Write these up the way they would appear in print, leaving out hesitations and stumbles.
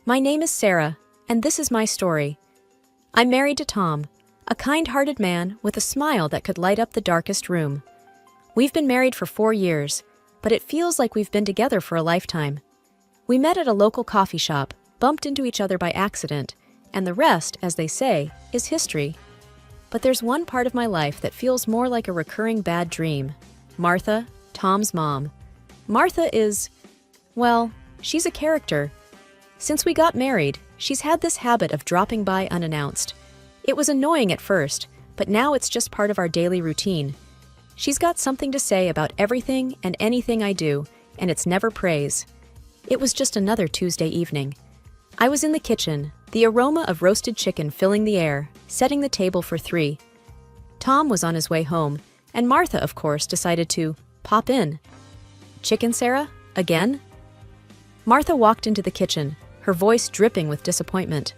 My name is Sarah, and this is my story. I'm married to Tom, a kind-hearted man with a smile that could light up the darkest room. We've been married for 4 years, but it feels like we've been together for a lifetime. We met at a local coffee shop, bumped into each other by accident, and the rest, as they say, is history. But there's one part of my life that feels more like a recurring bad dream. Martha, Tom's mom. Martha is, well, she's a character. Since we got married, she's had this habit of dropping by unannounced. It was annoying at first, but now it's just part of our daily routine. She's got something to say about everything and anything I do, and it's never praise. It was just another Tuesday evening. I was in the kitchen, the aroma of roasted chicken filling the air, setting the table for 3. Tom was on his way home, and Martha, of course, decided to pop in. "Chicken, Sarah? Again?" Martha walked into the kitchen, her voice dripping with disappointment.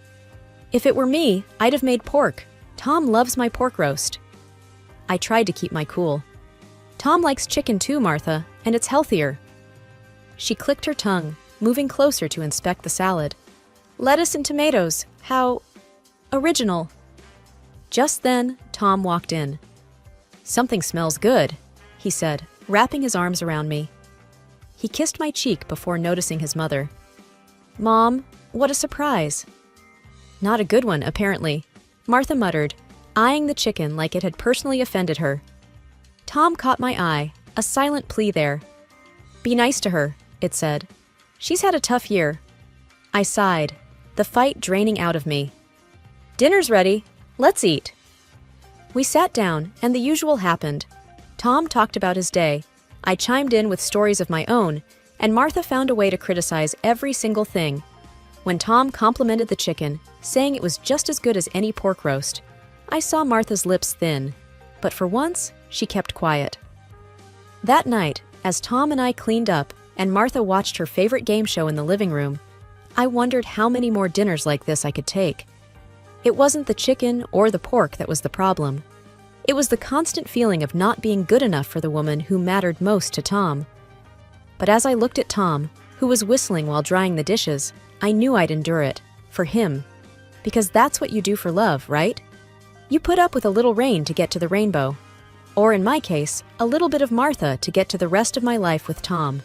"If it were me, I'd have made pork. Tom loves my pork roast." I tried to keep my cool. "Tom likes chicken too, Martha, and it's healthier." She clicked her tongue, moving closer to inspect the salad. "Lettuce and tomatoes. How original." Just then, Tom walked in. "Something smells good," he said, wrapping his arms around me. He kissed my cheek before noticing his mother. "Mom, what a surprise." "Not a good one, apparently," Martha muttered, eyeing the chicken like it had personally offended her. Tom caught my eye, a silent plea there. "Be nice to her," it said. "She's had a tough year." I sighed, the fight draining out of me. "Dinner's ready. Let's eat." We sat down, and the usual happened. Tom talked about his day. I chimed in with stories of my own, and Martha found a way to criticize every single thing. When Tom complimented the chicken, saying it was just as good as any pork roast, I saw Martha's lips thin, but for once, she kept quiet. That night, as Tom and I cleaned up and Martha watched her favorite game show in the living room, I wondered how many more dinners like this I could take. It wasn't the chicken or the pork that was the problem. It was the constant feeling of not being good enough for the woman who mattered most to Tom. But as I looked at Tom, who was whistling while drying the dishes, I knew I'd endure it, for him. Because that's what you do for love, right? You put up with a little rain to get to the rainbow. Or in my case, a little bit of Martha to get to the rest of my life with Tom.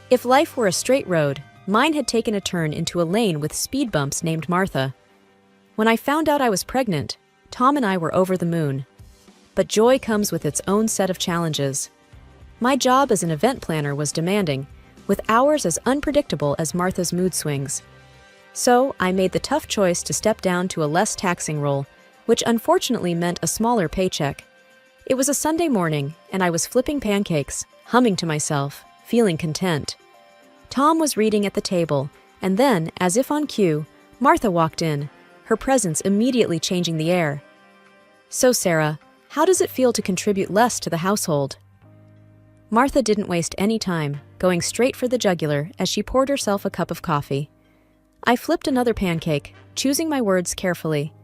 If life were a straight road, mine had taken a turn into a lane with speed bumps named Martha. When I found out I was pregnant, Tom and I were over the moon. But joy comes with its own set of challenges. My job as an event planner was demanding, with hours as unpredictable as Martha's mood swings. So I made the tough choice to step down to a less taxing role, which unfortunately meant a smaller paycheck. It was a Sunday morning, and I was flipping pancakes, humming to myself, feeling content. Tom was reading at the table, and then, as if on cue, Martha walked in, her presence immediately changing the air. "So, Sarah, how does it feel to contribute less to the household?" Martha didn't waste any time, going straight for the jugular as she poured herself a cup of coffee. I flipped another pancake, choosing my words carefully.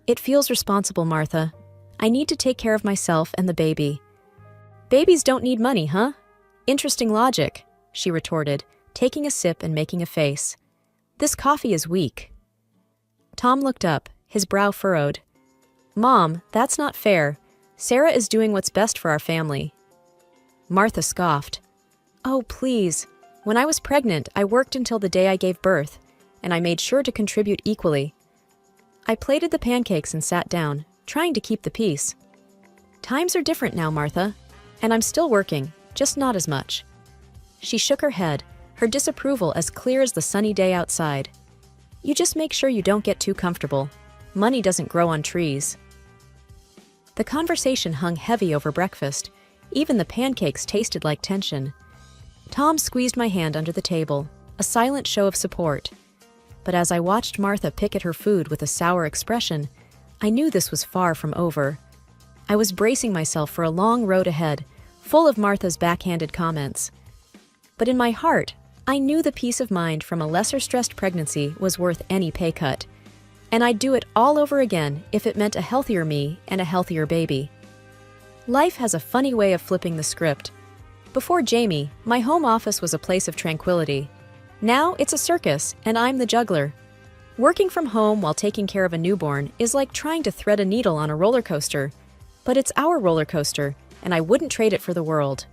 "It feels responsible, Martha. I need to take care of myself and the baby." "Babies don't need money, huh? Interesting logic," she retorted, taking a sip and making a face. "This coffee is weak." Tom looked up, his brow furrowed. "Mom, that's not fair. Sarah is doing what's best for our family." Martha scoffed. "Oh, please. When I was pregnant, I worked until the day I gave birth, and I made sure to contribute equally." I plated the pancakes and sat down, trying to keep the peace. "Times are different now, Martha, and I'm still working, just not as much." She shook her head, her disapproval as clear as the sunny day outside. "You just make sure you don't get too comfortable. Money doesn't grow on trees." The conversation hung heavy over breakfast. Even the pancakes tasted like tension. Tom squeezed my hand under the table, a silent show of support. But as I watched Martha pick at her food with a sour expression, I knew this was far from over. I was bracing myself for a long road ahead, full of Martha's backhanded comments. But in my heart, I knew the peace of mind from a lesser-stressed pregnancy was worth any pay cut. And I'd do it all over again if it meant a healthier me and a healthier baby. Life has a funny way of flipping the script. Before Jamie, my home office was a place of tranquility. Now it's a circus, and I'm the juggler. Working from home while taking care of a newborn is like trying to thread a needle on a roller coaster. But it's our roller coaster, and I wouldn't trade it for the world.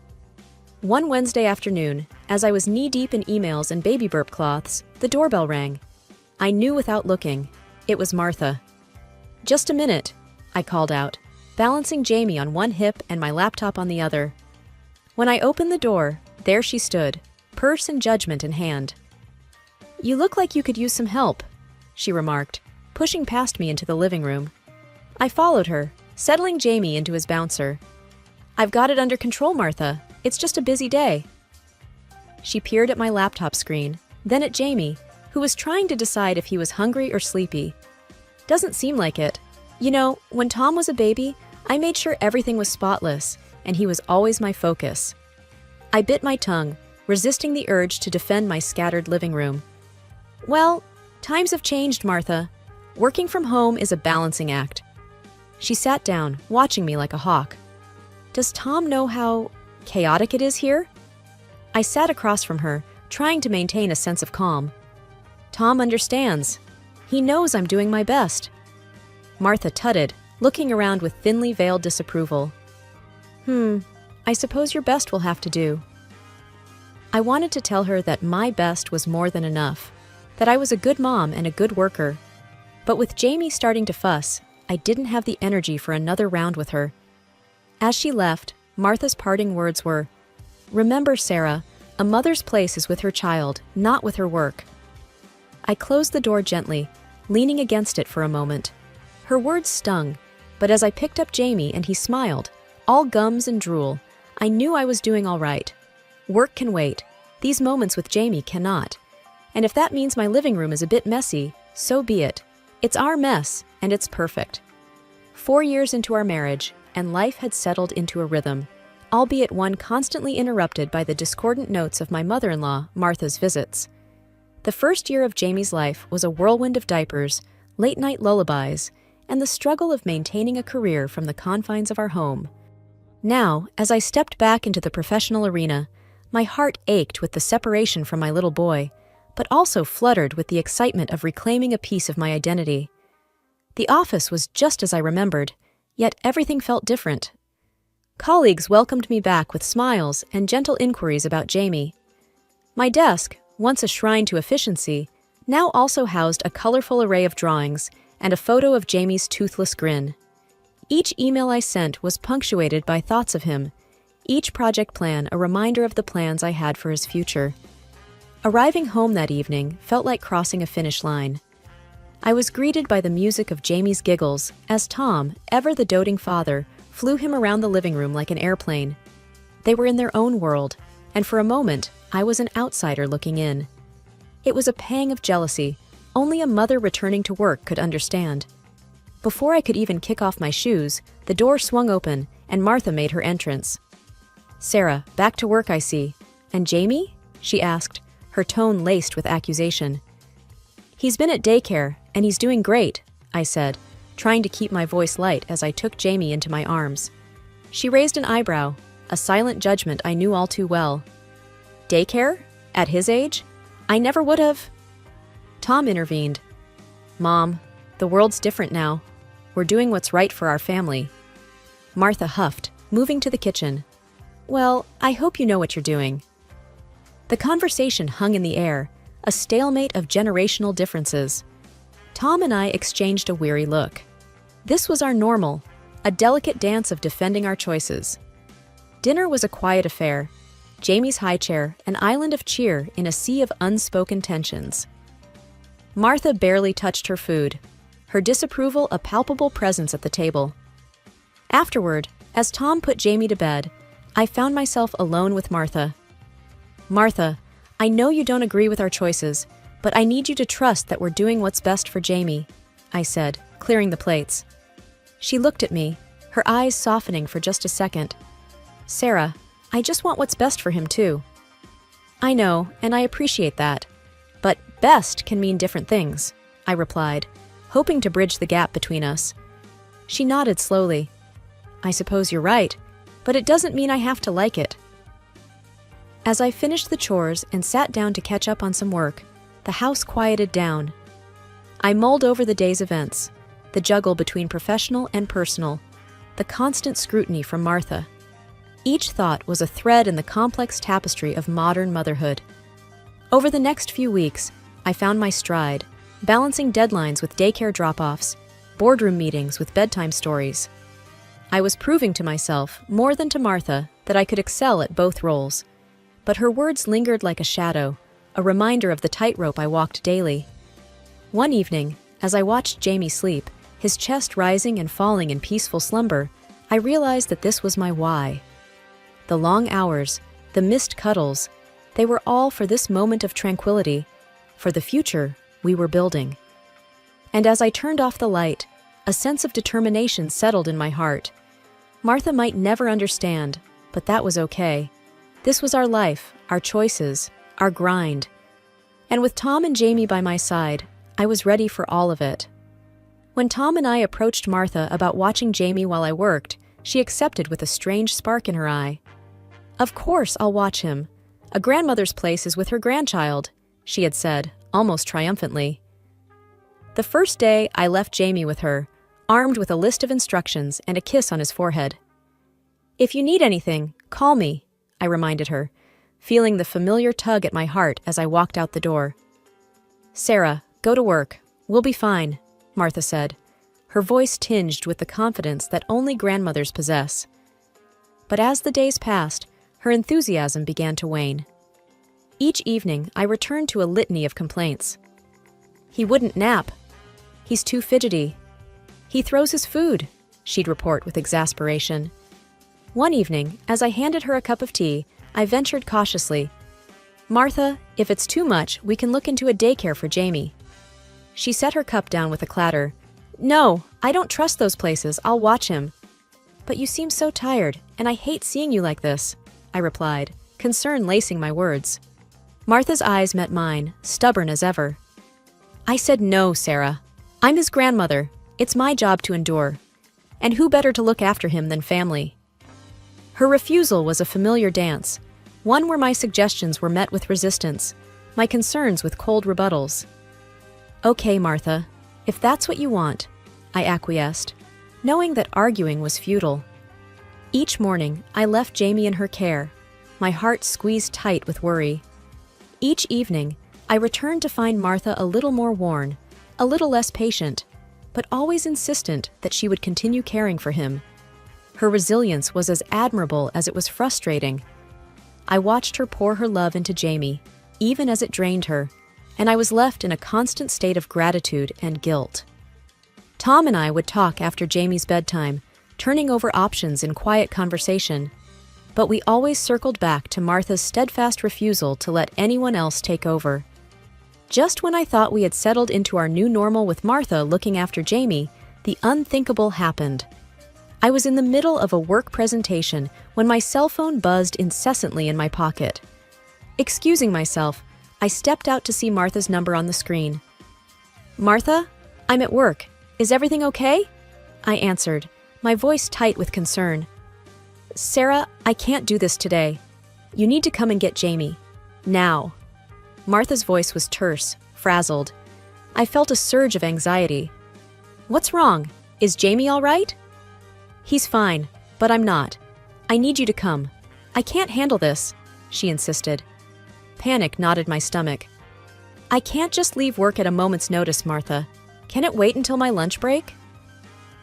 One Wednesday afternoon, as I was knee-deep in emails and baby burp cloths, the doorbell rang. I knew without looking. It was Martha. "Just a minute," I called out, balancing Jamie on one hip and my laptop on the other. When I opened the door, there she stood, purse and judgment in hand. "You look like you could use some help," she remarked, pushing past me into the living room. I followed her, settling Jamie into his bouncer. "I've got it under control, Martha. It's just a busy day." She peered at my laptop screen, then at Jamie, who was trying to decide if he was hungry or sleepy. "Doesn't seem like it. You know, when Tom was a baby, I made sure everything was spotless, and he was always my focus." I bit my tongue, resisting the urge to defend my scattered living room. "Well, times have changed, Martha. Working from home is a balancing act." She sat down, watching me like a hawk. "Does Tom know how chaotic it is here?" I sat across from her, trying to maintain a sense of calm. "Tom understands. He knows I'm doing my best." Martha tutted, looking around with thinly veiled disapproval. I suppose your best will have to do." I wanted to tell her that my best was more than enough, that I was a good mom and a good worker. But with Jamie starting to fuss, I didn't have the energy for another round with her. As she left, Martha's parting words were, "Remember, Sarah, a mother's place is with her child, not with her work." I closed the door gently, leaning against it for a moment. Her words stung, but as I picked up Jamie and he smiled, all gums and drool, I knew I was doing all right. Work can wait. These moments with Jamie cannot. And if that means my living room is a bit messy, so be it. It's our mess, and it's perfect. 4 years into our marriage, and life had settled into a rhythm, albeit one constantly interrupted by the discordant notes of my mother-in-law, Martha's visits. The first year of Jamie's life was a whirlwind of diapers, late-night lullabies, and the struggle of maintaining a career from the confines of our home. Now, as I stepped back into the professional arena, my heart ached with the separation from my little boy, but also fluttered with the excitement of reclaiming a piece of my identity. The office was just as I remembered, yet everything felt different. Colleagues welcomed me back with smiles and gentle inquiries about Jamie. My desk, once a shrine to efficiency, now also housed a colorful array of drawings and a photo of Jamie's toothless grin. Each email I sent was punctuated by thoughts of him, each project plan a reminder of the plans I had for his future. Arriving home that evening felt like crossing a finish line. I was greeted by the music of Jamie's giggles as Tom, ever the doting father, flew him around the living room like an airplane. They were in their own world, and for a moment, I was an outsider looking in. It was a pang of jealousy only a mother returning to work could understand. Before I could even kick off my shoes, the door swung open and Martha made her entrance. "Sarah, back to work, I see. And Jamie?" she asked, her tone laced with accusation. "He's been at daycare, and he's doing great," I said, trying to keep my voice light as I took Jamie into my arms. She raised an eyebrow, a silent judgment I knew all too well. "Daycare? At his age? I never would have." Tom intervened. "Mom, the world's different now. We're doing what's right for our family." Martha huffed, moving to the kitchen. "Well, I hope you know what you're doing." The conversation hung in the air, a stalemate of generational differences. Tom and I exchanged a weary look. This was our normal, a delicate dance of defending our choices. Dinner was a quiet affair, Jamie's high chair an island of cheer in a sea of unspoken tensions. Martha barely touched her food, her disapproval a palpable presence at the table. Afterward, as Tom put Jamie to bed, I found myself alone with Martha. "Martha, I know you don't agree with our choices, but I need you to trust that we're doing what's best for Jamie," I said, clearing the plates. She looked at me, her eyes softening for just a second. "Sarah, I just want what's best for him too." "I know, and I appreciate that. But best can mean different things," I replied, hoping to bridge the gap between us. She nodded slowly. "I suppose you're right, but it doesn't mean I have to like it." As I finished the chores and sat down to catch up on some work, the house quieted down. I mulled over the day's events, the juggle between professional and personal, the constant scrutiny from Martha. Each thought was a thread in the complex tapestry of modern motherhood. Over the next few weeks, I found my stride, balancing deadlines with daycare drop-offs, boardroom meetings with bedtime stories. I was proving to myself, more than to Martha, that I could excel at both roles. But her words lingered like a shadow, a reminder of the tightrope I walked daily. One evening, as I watched Jamie sleep, his chest rising and falling in peaceful slumber, I realized that this was my why. The long hours, the missed cuddles, they were all for this moment of tranquility, for the future we were building. And as I turned off the light, a sense of determination settled in my heart. Martha might never understand, but that was okay. This was our life, our choices, our grind. And with Tom and Jamie by my side, I was ready for all of it. When Tom and I approached Martha about watching Jamie while I worked, she accepted with a strange spark in her eye. "Of course I'll watch him. A grandmother's place is with her grandchild," she had said, almost triumphantly. The first day, I left Jamie with her, armed with a list of instructions and a kiss on his forehead. "If you need anything, call me," I reminded her, feeling the familiar tug at my heart as I walked out the door. "Sarah, go to work. We'll be fine," Martha said, her voice tinged with the confidence that only grandmothers possess. But as the days passed, her enthusiasm began to wane. Each evening, I returned to a litany of complaints. "He wouldn't nap. He's too fidgety. He throws his food," she'd report with exasperation. One evening, as I handed her a cup of tea, I ventured cautiously, "Martha, if it's too much, we can look into a daycare for Jamie." She set her cup down with a clatter. "No, I don't trust those places. I'll watch him." "But you seem so tired, and I hate seeing you like this," I replied, concern lacing my words. Martha's eyes met mine, stubborn as ever. "I said no, Sarah. I'm his grandmother. It's my job to endure. And who better to look after him than family?" Her refusal was a familiar dance, one where my suggestions were met with resistance, my concerns with cold rebuttals. "Okay, Martha, if that's what you want," I acquiesced, knowing that arguing was futile. Each morning, I left Jamie in her care, my heart squeezed tight with worry. Each evening, I returned to find Martha a little more worn, a little less patient, but always insistent that she would continue caring for him. Her resilience was as admirable as it was frustrating. I watched her pour her love into Jamie, even as it drained her, and I was left in a constant state of gratitude and guilt. Tom and I would talk after Jamie's bedtime, turning over options in quiet conversation, but we always circled back to Martha's steadfast refusal to let anyone else take over. Just when I thought we had settled into our new normal with Martha looking after Jamie, the unthinkable happened. I was in the middle of a work presentation when my cell phone buzzed incessantly in my pocket. Excusing myself, I stepped out to see Martha's number on the screen. "Martha, I'm at work. Is everything okay?" I answered, my voice tight with concern. "Sarah, I can't do this today. You need to come and get Jamie. Now." Martha's voice was terse, frazzled. I felt a surge of anxiety. "What's wrong? Is Jamie all right?" "He's fine, but I'm not. I need you to come. I can't handle this," she insisted. Panic knotted my stomach. "I can't just leave work at a moment's notice, Martha. Can it wait until my lunch break?"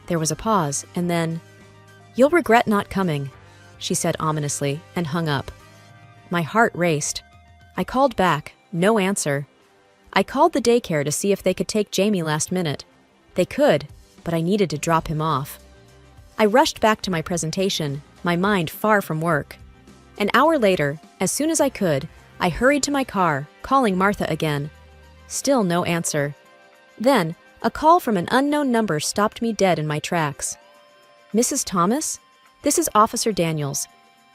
There was a pause, and then, "You'll regret not coming," she said ominously, and hung up. My heart raced. I called back, no answer. I called the daycare to see if they could take Jamie last minute. They could, but I needed to drop him off. I rushed back to my presentation, my mind far from work. An hour later, as soon as I could, I hurried to my car, calling Martha again. Still no answer. Then, a call from an unknown number stopped me dead in my tracks. "Mrs. Thomas? This is Officer Daniels.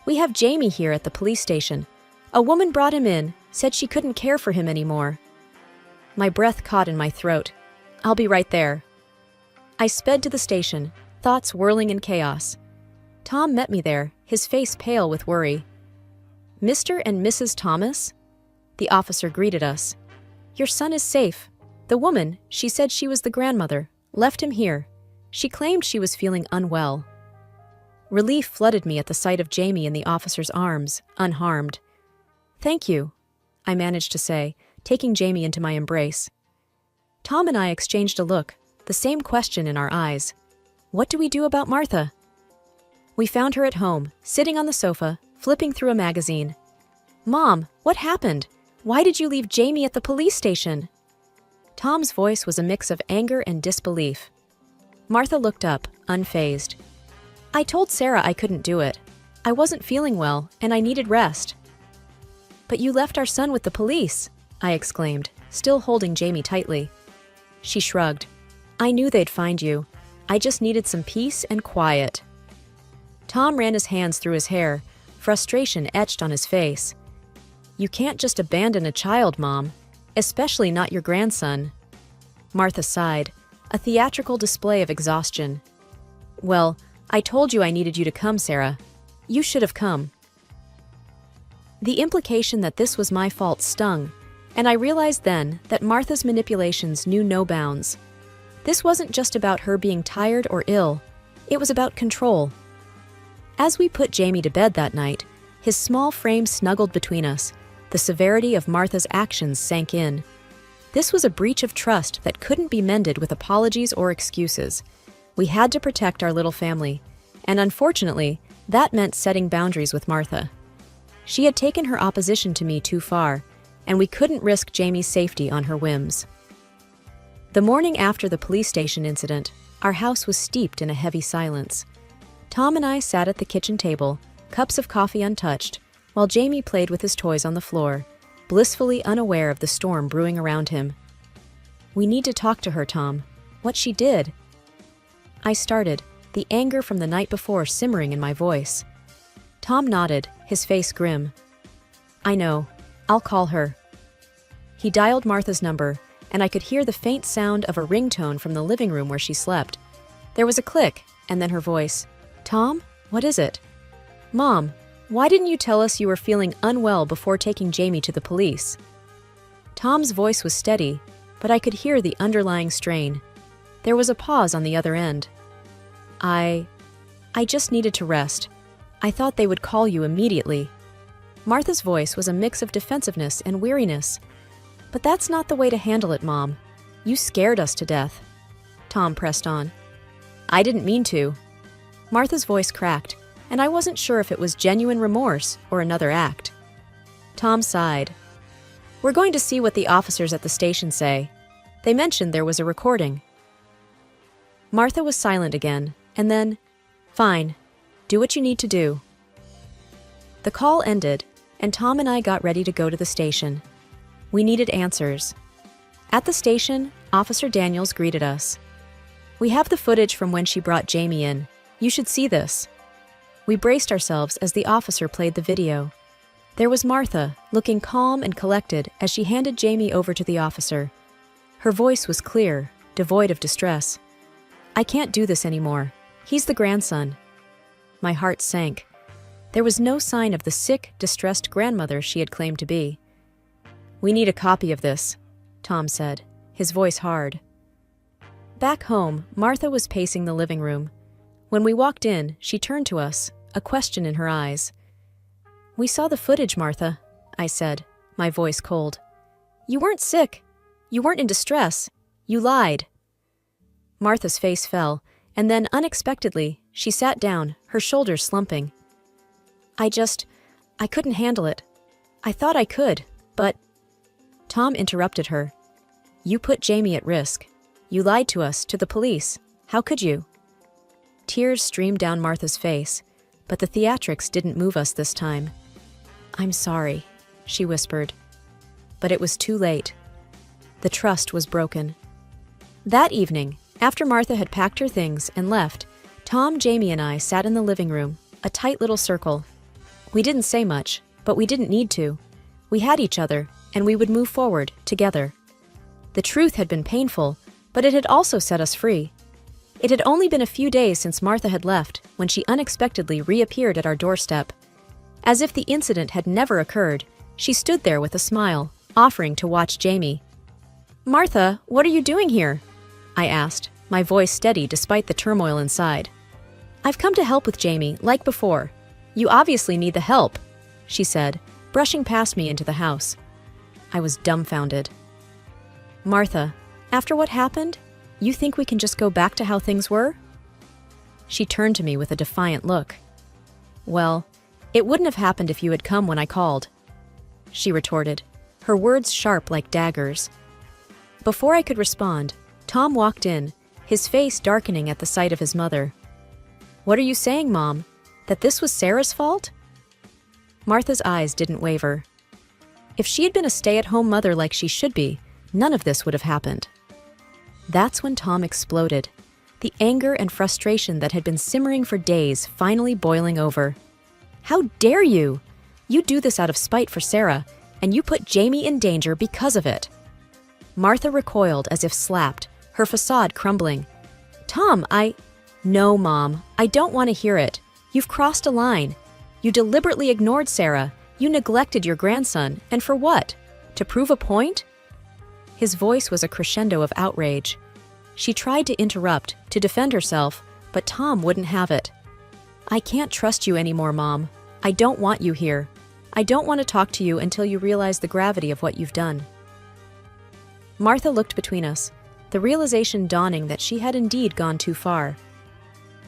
We have Jamie here at the police station. A woman brought him in, said she couldn't care for him anymore." My breath caught in my throat. "I'll be right there." I sped to the station, thoughts whirling in chaos. Tom met me there, his face pale with worry. "Mr. and Mrs. Thomas?" The officer greeted us. "Your son is safe. The woman, she said she was the grandmother, left him here. She claimed she was feeling unwell." Relief flooded me at the sight of Jamie in the officer's arms, unharmed. "Thank you," I managed to say, taking Jamie into my embrace. Tom and I exchanged a look, the same question in our eyes. What do we do about Martha? We found her at home, sitting on the sofa, flipping through a magazine. "Mom, what happened? Why did you leave Jamie at the police station?" Tom's voice was a mix of anger and disbelief. Martha looked up, unfazed. "I told Sarah I couldn't do it. I wasn't feeling well, and I needed rest." "But you left our son with the police," I exclaimed, still holding Jamie tightly. She shrugged. "I knew they'd find you. I just needed some peace and quiet." Tom ran his hands through his hair, frustration etched on his face. "You can't just abandon a child, Mom, especially not your grandson." Martha sighed, a theatrical display of exhaustion. "Well, I told you I needed you to come, Sarah. You should have come." The implication that this was my fault stung, and I realized then that Martha's manipulations knew no bounds. This wasn't just about her being tired or ill, it was about control. As we put Jamie to bed that night, his small frame snuggled between us. The severity of Martha's actions sank in. This was a breach of trust that couldn't be mended with apologies or excuses. We had to protect our little family, and unfortunately, that meant setting boundaries with Martha. She had taken her opposition to me too far, and we couldn't risk Jamie's safety on her whims. The morning after the police station incident, our house was steeped in a heavy silence. Tom and I sat at the kitchen table, cups of coffee untouched, while Jamie played with his toys on the floor, blissfully unaware of the storm brewing around him. "We need to talk to her, Tom. What she did." I started, the anger from the night before simmering in my voice. Tom nodded, his face grim. "I know. I'll call her." He dialed Martha's number, and I could hear the faint sound of a ringtone from the living room where she slept. There was a click, and then her voice. "Tom, what is it?" "Mom, why didn't you tell us you were feeling unwell before taking Jamie to the police?" Tom's voice was steady, but I could hear the underlying strain. There was a pause on the other end. I just needed to rest. I thought they would call you immediately." Martha's voice was a mix of defensiveness and weariness. "But that's not the way to handle it, Mom. You scared us to death." Tom pressed on. "I didn't mean to." Martha's voice cracked, and I wasn't sure if it was genuine remorse or another act. Tom sighed. "We're going to see what the officers at the station say. They mentioned there was a recording." Martha was silent again, and then, "Fine. Do what you need to do." The call ended, and Tom and I got ready to go to the station. We needed answers. At the station, Officer Daniels greeted us. "We have the footage from when she brought Jamie in. You should see this." We braced ourselves as the officer played the video. There was Martha, looking calm and collected as she handed Jamie over to the officer. Her voice was clear, devoid of distress. "I can't do this anymore. He's the grandson." My heart sank. There was no sign of the sick, distressed grandmother she had claimed to be. "We need a copy of this," Tom said, his voice hard. Back home, Martha was pacing the living room. When we walked in, she turned to us, a question in her eyes. "We saw the footage, Martha," I said, my voice cold. "You weren't sick. You weren't in distress. You lied." Martha's face fell, and then, unexpectedly, she sat down, her shoulders slumping. I couldn't handle it. I thought I could, but..." Tom interrupted her. "You put Jamie at risk. You lied to us, to the police. How could you?" Tears streamed down Martha's face, but the theatrics didn't move us this time. "I'm sorry," she whispered. But it was too late. The trust was broken. That evening, after Martha had packed her things and left, Tom, Jamie, and I sat in the living room, a tight little circle. We didn't say much, but we didn't need to. We had each other, and we would move forward, together. The truth had been painful, but it had also set us free. It had only been a few days since Martha had left when she unexpectedly reappeared at our doorstep. As if the incident had never occurred, she stood there with a smile, offering to watch Jamie. "Martha, what are you doing here?" I asked, my voice steady despite the turmoil inside. "I've come to help with Jamie, like before. You obviously need the help," she said, brushing past me into the house. I was dumbfounded. "Martha, after what happened, you think we can just go back to how things were?" She turned to me with a defiant look. "Well, it wouldn't have happened if you had come when I called," she retorted, her words sharp like daggers. Before I could respond, Tom walked in, his face darkening at the sight of his mother. "What are you saying, Mom? That this was Sarah's fault?" Martha's eyes didn't waver. If she had been a stay-at-home mother like she should be, none of this would have happened. That's when Tom exploded, the anger and frustration that had been simmering for days finally boiling over. "How dare you? You do this out of spite for Sarah, and you put Jamie in danger because of it." Martha recoiled as if slapped, her facade crumbling. "Tom, No, Mom, I don't want to hear it. You've crossed a line. You deliberately ignored Sarah. You neglected your grandson, and for what? To prove a point?" His voice was a crescendo of outrage. She tried to interrupt, to defend herself, but Tom wouldn't have it. "I can't trust you anymore, Mom. I don't want you here. I don't want to talk to you until you realize the gravity of what you've done." Martha looked between us, the realization dawning that she had indeed gone too far.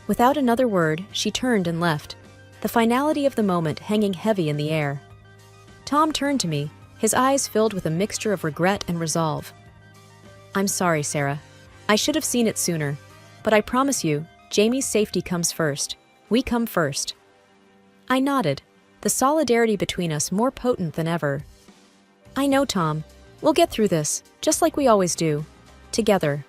Without another word, she turned and left, the finality of the moment hanging heavy in the air. Tom turned to me, his eyes filled with a mixture of regret and resolve. "I'm sorry, Sarah. I should have seen it sooner, but I promise you, Jamie's safety comes first. We come first." I nodded, the solidarity between us more potent than ever. "I know, Tom. We'll get through this, just like we always do. Together."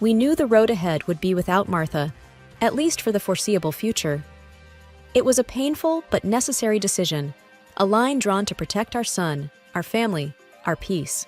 We knew the road ahead would be without Martha, at least for the foreseeable future. It was a painful but necessary decision, a line drawn to protect our son, our family, our peace.